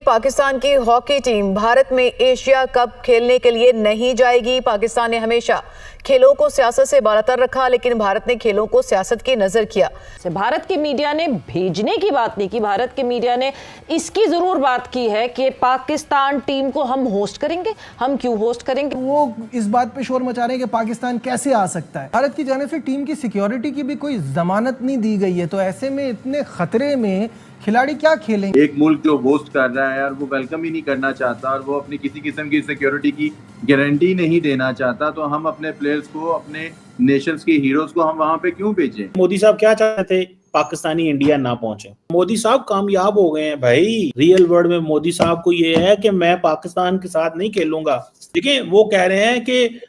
पाकिस्तान की hockey team Bharat में Asia cup खेलने के लिए नहीं जाएगी। पाकिस्तान ने हमेशा खेलों को सियासत से बालातर रखा, लेकिन भारत ने खेलों को सियासत की नजर किया। भारत के मीडिया ने भेजने की बात नहीं की, भारत के मीडिया ने इसकी जरूर बात की है कि पाकिस्तान टीम को हम होस्ट करेंगे। हम क्यों होस्ट करेंगे? वो इस बात पे शोर मचा रहे हैं कि पाकिस्तान कैसे आ सकता है। भारत की जानिब से टीम की सिक्योरिटी की भी कोई जमानत नहीं दी गई है, तो ऐसे में इतने खतरे में खिलाड़ी क्या खेलेंगे? एक मुल्क जो होस्ट कर रहा है और वो वेलकम ही नहीं करना चाहता और वो अपनी किसी किस्म की सिक्योरिटी की गारंटी नहीं देना चाहता, तो हम अपने प्लेयर्स को, अपने नेशंस के हीरोज को हम वहां पे क्यों भेजें? मोदी साहब क्या चाहते थे? पाकिस्तानी इंडिया ना पहुंचे। मोदी साहब कामयाब हो गए हैं भाई। रियल वर्ल्ड में मोदी साहब को ये है कि मैं पाकिस्तान के साथ नहीं खेलूंगा। देखिए, वो कह रहे हैं कि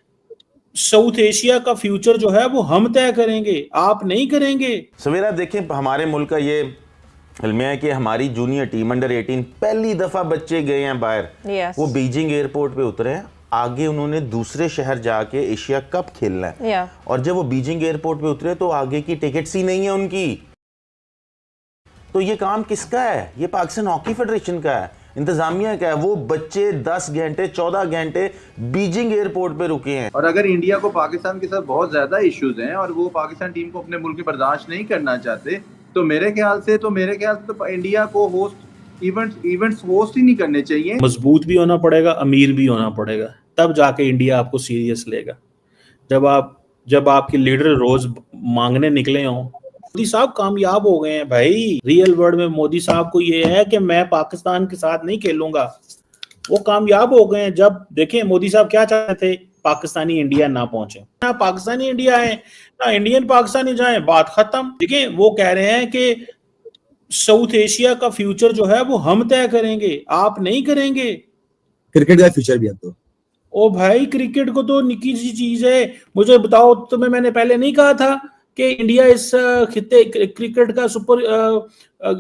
साउथ एशिया का फ्यूचर जो है वो हम तय करेंगे, आप नहीं करेंगे। सवेरा देखें, हमारे मुल्क का ये इल्म है कि हमारी जूनियर टीम अंडर 18 पहली दफा बच्चे गए हैं बाहर। वो बीजिंग एयरपोर्ट पे उतरे हैं, आगे उन्होंने दूसरे शहर जाके एशिया कप खेलना है। और जब वो बीजिंग एयरपोर्ट पे उतरे तो आगे की टिकट्स ही नहीं है उनकी। तो ये काम किसका है? ये पाकिस्तान हॉकी फेडरेशन का है, इंतजामिया का है। वो बच्चे 10 घंटे 14 घंटे बीजिंग एयरपोर्ट पे रुके हैं। और अगर इंडिया को पाकिस्तान के साथ बहुत ज्यादा इश्यूज हैं और वो पाकिस्तान टीम को अपने मुल्क में बर्दाश्त नहीं करना चाहते, तो मेरे ख्याल से इंडिया को इवेंट्स होस्ट ही नहीं करने चाहिए। मजबूत भी होना पड़ेगा, अमीर भी होना पड़ेगा, तब जाके इंडिया आपको सीरियस लेगा। जब आपके लीडर रोज मांगने निकले हों। मोदी साहब कामयाब हो गए हैं भाई। रियल वर्ल्ड में मोदी साहब को ये है कि मैं पाकिस्तान के साथ नहीं खेलूंगा। वो कामयाब हो गए हैं। जब देखें, मोदी साहब क्या चाहते थे? पाकिस्तानी इंडिया ना पहुंचे। ना पाकिस्तानी इंडिया है, ना इंडियन पाकिस्तानी जाए, बात खत्म। देखिए, वो कह रहे हैं कि साउथ एशिया का फ्यूचर जो है वो हम तय करेंगे, आप नहीं करेंगे। क्रिकेट का फ्यूचर भी है तो ओ भाई, क्रिकेट को तो निकी सी चीज है। मुझे बताओ, तुम्हें मैंने पहले नहीं कहा था कि इंडिया इस खित्ते क्रिकेट का सुपर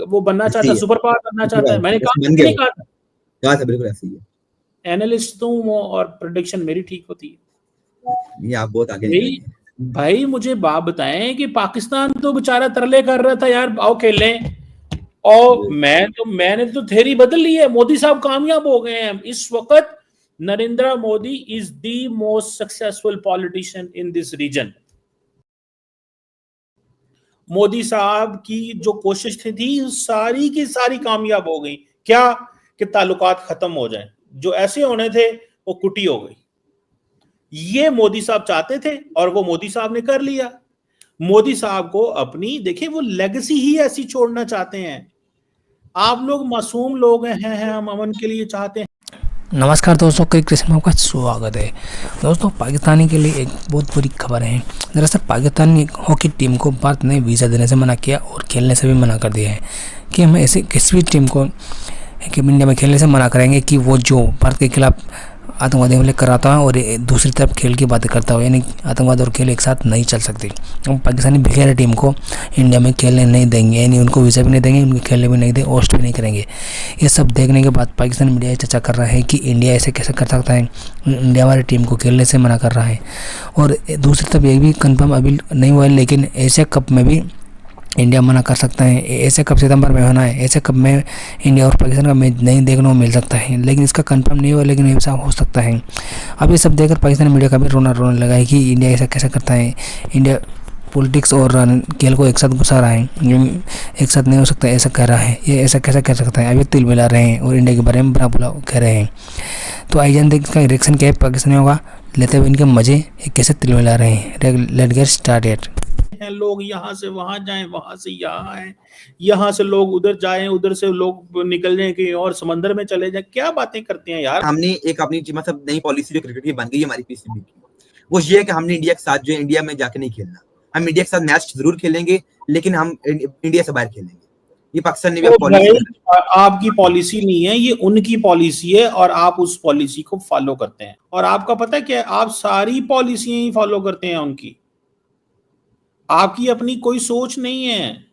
वो बनना चाहता है, सुपर पावर बनना चाहता है? मैंने नहीं कहा था। बिल्कुल ऐसे ही है। एनालिस्ट तुम और प्रेडिक्शन मेरी ठीक होती है। ये आप बहुत आगे भाई मुझे बात बताएं कि पाकिस्तान तो बेचारा तरले कर रहा था, यार आओ खेलें, और मैंने तो थ्योरी बदल ली है। मोदी साहब कामयाब हो गए हैं इस वक्त। Narendra Modi is the most successful politician in this region. Modi साहब की जो कोशिश थी सारी की सारी कामयाब हो गई। क्या कि ताल्लुकात खत्म हो जाएं, जो ऐसे होने थे वो कुटी हो गई। ये मोदी साहब चाहते थे और वो मोदी साहब ने कर लिया। मोदी साहब को अपनी, देखिए, वो लेगेसी ही ऐसी छोड़ना चाहते हैं। आप लोग मासूम लोग हैं, हम अमन के लिए चाहते हैं। नमस्कार दोस्तों, कृष्ण में आपका स्वागत है। दोस्तों, पाकिस्तानी के लिए एक बहुत बुरी खबर है। दरअसल पाकिस्तानी हॉकी टीम को भारत ने वीज़ा देने से मना किया और खेलने से भी मना कर दिया है कि हम ऐसे किसी भी टीम को कि इंडिया में खेलने से मना करेंगे कि वो जो भारत के खिलाफ आतंकवादी हमले कराता है और दूसरी तरफ खेल की बातें करता हो, यानी आतंकवाद और खेल एक साथ नहीं चल सकती। हम पाकिस्तानी भिखारी टीम को इंडिया में खेलने नहीं देंगे, यानी उनको वीज़ा भी नहीं देंगे, उनके खेलने भी नहीं देंगे, होस्ट भी नहीं करेंगे। ये सब देखने के बाद पाकिस्तानी मीडिया चर्चा कर रहा है कि इंडिया ऐसे कैसे कर सकता है, इंडिया हमारी टीम को खेलने से मना कर रहा है। और दूसरी तरफ ये भी कन्फर्म अभी नहीं हुआ है, लेकिन एशिया कप में भी इंडिया मना कर सकता है। एशिया कप सितंबर में होना है। एशिया कप में इंडिया और पाकिस्तान का मैच नहीं देखने को मिल सकता है, लेकिन इसका कंफर्म नहीं हुआ, लेकिन ऐसा हो सकता है। अब ये सब देखकर पाकिस्तानी मीडिया का भी रोने लगा है कि इंडिया ऐसा कैसे करता है। इंडिया पॉलिटिक्स और खेल को एक साथ घुसा रहा है, एक साथ नहीं हो सकता ऐसा कह रहा है। ये ऐसा कैसा कर सकता है? अभी तिल मिला रहे हैं और इंडिया के बारे में बुरा बुरा कह रहे हैं। तो आइए जानते हैं इसका रिएक्शन क्या है पाकिस्तानियों का, लेते हुए इनके मजे, ये कैसे तिल मिला रहे हैं। Let's get started. लोग यहाँ से वहां जाएं, वहां से यहाँ आए, यहाँ से लोग उधर जाएं, उधर से लोग निकल जाएं कि और समंदर में चले जाएं। क्या बातें करते हैं यार। हमने एक अपनी मतलब नई पॉलिसी जो क्रिकेट की बन गई है हमारी पीसीबी की, वो ये है कि हमने इंडिया के साथ जो इंडिया में जाके नहीं खेलना। हम इंडिया के साथ मैच जरूर खेलेंगे, लेकिन हम इंडिया से बाहर खेलेंगे। ये पाकिस्तान ने भी आपकी पॉलिसी नहीं है, ये उनकी पॉलिसी है और आप उस पॉलिसी को फॉलो करते हैं। और आपका पता है क्या, आप सारी पॉलिसियां ही फॉलो करते हैं उनकी। आपकी अपनी कोई सोच नहीं है।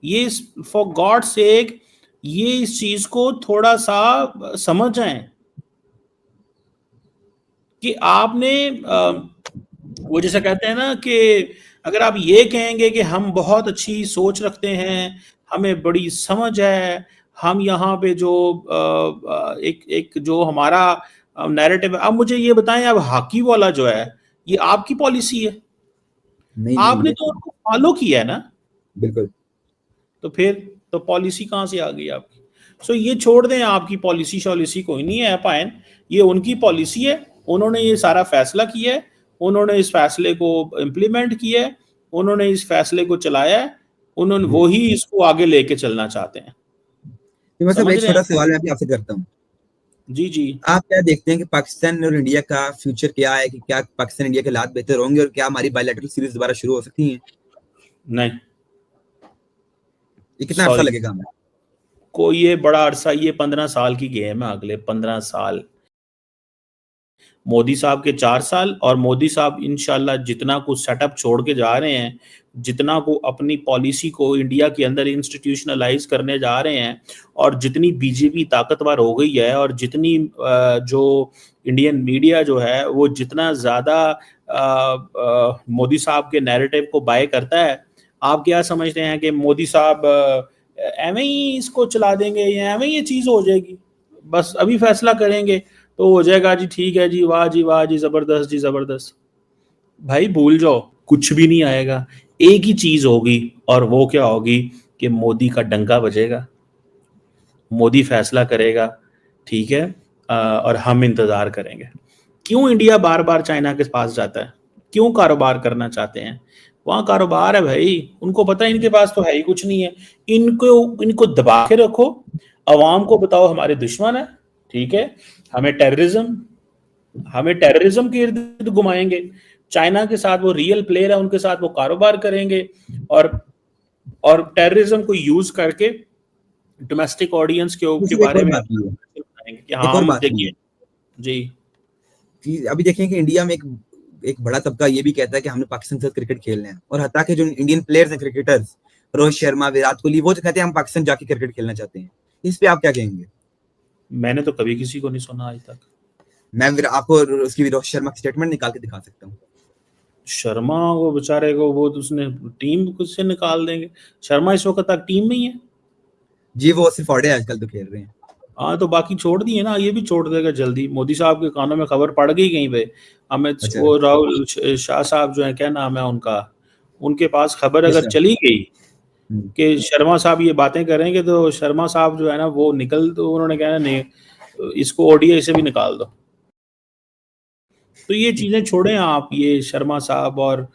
ये फॉर गॉड सेक, ये इस चीज को थोड़ा सा समझ जाएं कि आपने वो जैसा कहते हैं ना कि अगर आप ये कहेंगे कि हम बहुत अच्छी सोच रखते हैं, हमें बड़ी समझ है, हम यहाँ पे जो एक जो हमारा नैरेटिव है, अब मुझे ये बताएं, अब हॉकी वाला जो है ये आपकी पॉलिसी है? नहीं आपने नहीं तो उनको फॉलो किया है ना, बिल्कुल। तो फिर तो पॉलिसी कहाँ से आ गई आपकी? सो ये छोड़ दें, आपकी पॉलिसी शॉलिसी कोई नहीं है पायन, ये उनकी पॉलिसी है, उन्होंने ये सारा फैसला किया है, उन्होंने इस फैसले को इम्प्लीमेंट किया है, उन्होंने इस फैसले को चलाया है, उन्होंने वो ही इसको आगे लेके चलना चाहते हैं। तो मतलब समझ एक रहे छोटा हैं? सवाल मैं भी आपसे करता हूँ, जी जी। आप क्या देखते हैं कि पाकिस्तान और इंडिया का फ्यूचर क्या है, कि क्या पाकिस्तान इंडिया के हालात बेहतर होंगे और क्या हमारी बायलैटरल सीरीज दोबारा शुरू हो सकती है? नहीं, ये कितना अर्सा सॉरी, लगेगा हमें? कोई ये बड़ा अरसा, ये 15 साल की गेम है, अगले 15 साल। मोदी साहब के 4 साल, और मोदी साहब इंशाल्लाह जितना कुछ सेटअप छोड़ के जा रहे हैं, जितना को अपनी पॉलिसी को इंडिया के अंदर इंस्टीट्यूशनलाइज करने जा रहे हैं, और जितनी बीजेपी ताकतवर हो गई है, और जितनी जो इंडियन मीडिया जो है वो जितना ज़्यादा मोदी साहब के नैरेटिव को बाय करता है, आप क्या समझते हैं कि मोदी साहब एवं ही इसको चला देंगे या एवं ये चीज़ हो जाएगी? बस अभी फैसला करेंगे तो हो जाएगा जी, ठीक है जी, वाह जी जबरदस्त जी जबरदस्त। भाई भूल जाओ, कुछ भी नहीं आएगा। एक ही चीज होगी, और वो क्या होगी कि मोदी का डंका बजेगा, मोदी फैसला करेगा, ठीक है, और हम इंतजार करेंगे। क्यों इंडिया बार बार चाइना के पास जाता है? क्यों कारोबार करना चाहते हैं? वहां कारोबार है भाई, उनको पता है इनके पास तो है ही कुछ नहीं है। इनको दबा के रखो, अवाम को बताओ हमारे दुश्मन है, ठीक है, हमें टेररिज्म के इर्द गिर्द घुमाएंगे। चाइना के साथ वो रियल प्लेयर है, उनके साथ वो कारोबार करेंगे, और टेररिज्म को यूज करके डोमेस्टिक ऑडियंस के बारे में बताएंगे कि हाँ हम देखिए जी। अभी देखें कि इंडिया में एक बड़ा तबका ये भी कहता है कि हमने पाकिस्तान के साथ क्रिकेट खेलना है, और हत्ता के जो इंडियन प्लेयर्स हैं, क्रिकेटर्स, रोहित शर्मा, विराट कोहली, वो तो कहते हैं हम पाकिस्तान जाके क्रिकेट खेलना चाहते हैं। इस पे आप क्या कहेंगे? मैंने तो कभी किसी को नहीं सुना आज तक। मैं आपको उसकी रोहित शर्मा की स्टेटमेंट निकाल के दिखा सकता हूँ। शर्मा वो बेचारे को, वो तो उसने टीम से निकाल देंगे। शर्मा इस वक्त तक टीम में ही है जी, वो सिर्फ ओडीआई आजकल तो खेल रहे हैं। हाँ, तो बाकी छोड़ दिए ना, ये भी छोड़ देगा जल्दी। मोदी साहब के कानों में खबर पड़ गई कहीं पे, अमित वो राहुल शाह साहब जो है, क्या नाम है उनका, उनके पास खबर अगर चली गई कि शर्मा साहब ये बातें करेंगे, तो शर्मा साहब जो है ना वो तो उन्होंने कहना नहीं, इसको ओडीआई से भी निकाल दो। तो ये चीजें छोड़ें आप, ये शर्मा साहब और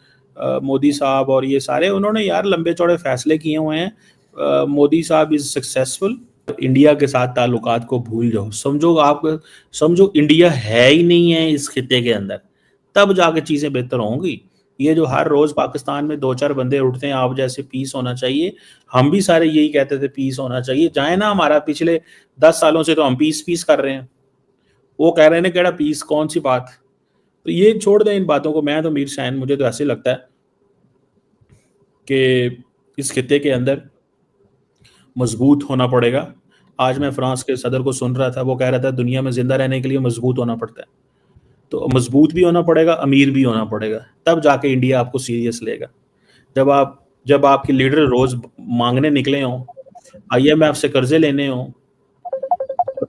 मोदी साहब और ये सारे, उन्होंने यार लंबे चौड़े फैसले किए हुए हैं। मोदी साहब इज सक्सेसफुल। इंडिया के साथ ताल्लुकात को भूल जाओ, समझो इंडिया है ही नहीं है इस खित्ते के अंदर, तब जाके चीजें बेहतर होंगी। ये जो हर रोज पाकिस्तान में 2-4 बंदे उठते हैं आप जैसे, पीस होना चाहिए, हम भी सारे यही कहते थे पीस होना चाहिए, जाए ना हमारा पिछले 10 सालों से तो हम पीस कर रहे हैं, वो कह रहे हैं केड़ा पीस, कौन सी बात। तो ये छोड़ दें इन बातों को। मैं तो मीर शाइन, मुझे तो ऐसे लगता है कि इस खित्ते के अंदर मजबूत होना पड़ेगा। आज मैं फ्रांस के सदर को सुन रहा था, वो कह रहा था दुनिया में जिंदा रहने के लिए मजबूत होना पड़ता है, तो मजबूत भी होना पड़ेगा, अमीर भी होना पड़ेगा, तब जाके इंडिया आपको सीरियस लेगा। जब आपके लीडर रोज मांगने निकले हों, IMF से कर्जे लेने हों,